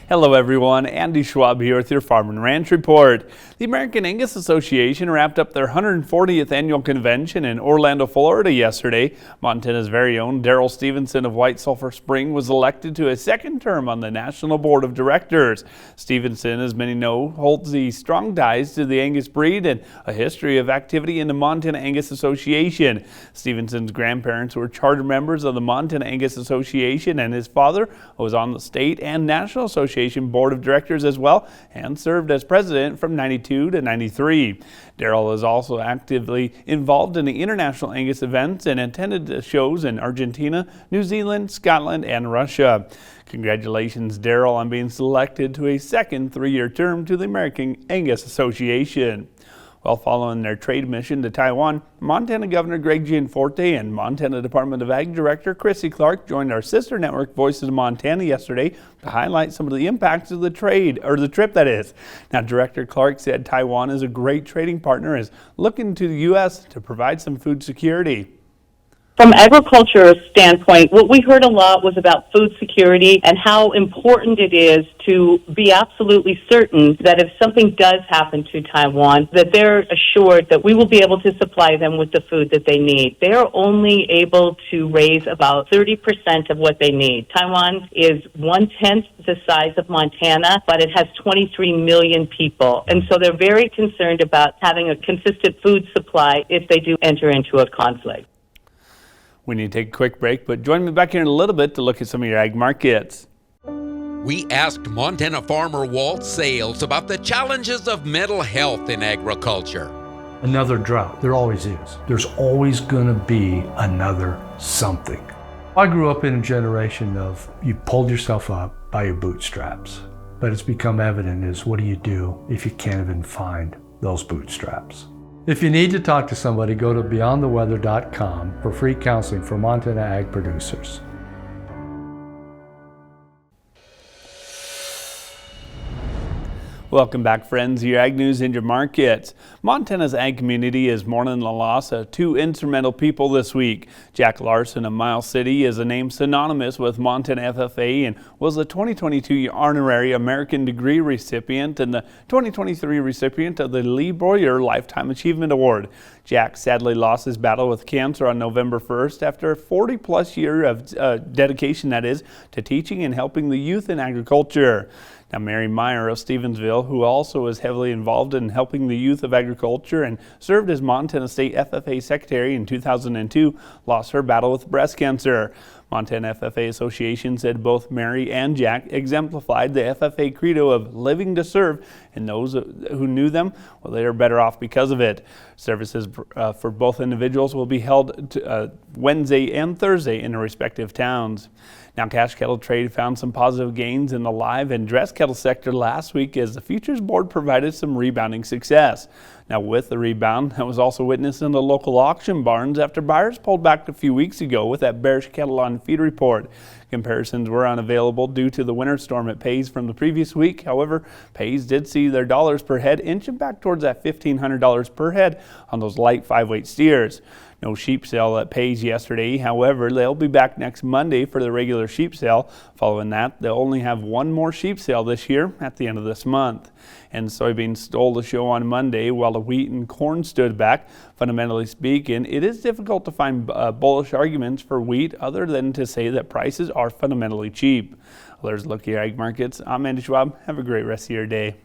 Hello everyone, Andy Schwab here with your Farm and Ranch Report. The American Angus Association wrapped up their 140th annual convention in Orlando, Florida yesterday. Montana's very own Darrell Stevenson of White Sulphur Spring was elected to a second term on the National Board of Directors. Stevenson, as many know, holds the strong ties to the Angus breed and a history of activity in the Montana Angus Association. Stevenson's grandparents were charter members of the Montana Angus Association, and his father was on the state and national association board of directors as well, and served as president from 92 to 93. Darrell is also actively involved in the international Angus events and attended shows in Argentina, New Zealand, Scotland, and Russia. Congratulations, Darrell, on being selected to a second three-year term to the American Angus Association. While following their trade mission to Taiwan, Montana Governor Greg Gianforte and Montana Department of Ag Director Chrissy Clark joined our sister network Voices of Montana yesterday to highlight some of the impacts of the trip that is. Now, Director Clark said Taiwan is a great trading partner and is looking to the U.S. to provide some food security. From agriculture standpoint, what we heard a lot was about food security and how important it is to be absolutely certain that if something does happen to Taiwan, that they're assured that we will be able to supply them with the food that they need. They are only able to raise about 30% of what they need. Taiwan is 1/10 the size of Montana, but it has 23 million people. And so they're very concerned about having a consistent food supply if they do enter into a conflict. We need to take a quick break, but join me back here in a little bit to look at some of your ag markets. We asked Montana farmer Walt Sales about the challenges of mental health in agriculture. Another drought, there always is. There's always gonna be another something. I grew up in a generation of you pulled yourself up by your bootstraps, but it's become evident is what do you do if you can't even find those bootstraps? If you need to talk to somebody, go to beyondtheweather.com for free counseling for Montana ag producers. Welcome back, friends. Your ag news and your markets. Montana's ag community is mourning the loss of two instrumental people this week. Jack Larson of Miles City is a name synonymous with Montana FFA and was the 2022 honorary American degree recipient and the 2023 recipient of the Lee Boyer Lifetime Achievement Award. Jack sadly lost his battle with cancer on November 1st after a 40-plus year of dedication, that is, to teaching and helping the youth in agriculture. Now, Mary Meyer of Stevensville, who also is heavily involved in helping the youth of agriculture and served as Montana State FFA Secretary in 2002, lost her battle with breast cancer. Montana FFA Association said both Mary and Jack exemplified the FFA credo of living to serve, and those who knew them, well, they are better off because of it. Services for both individuals will be held Wednesday and Thursday in their respective towns. Now, cash cattle trade found some positive gains in the live and dress cattle sector last week as the futures board provided some rebounding success. Now, with the rebound, that was also witnessed in the local auction barns after buyers pulled back a few weeks ago with that bearish cattle on feed report. Comparisons were unavailable due to the winter storm at Pays from the previous week. However, Pays did see their dollars per head inching back towards that $1,500 per head on those light 5-weight steers. No sheep sale at Pays yesterday. However, they'll be back next Monday for the regular sheep sale. Following that, they'll only have one more sheep sale this year at the end of this month. And soybeans stole the show on Monday while the wheat and corn stood back. Fundamentally speaking, it is difficult to find bullish arguments for wheat other than to say that prices are fundamentally cheap. Well, there's a look at your ag markets. I'm Andy Schwab. Have a great rest of your day.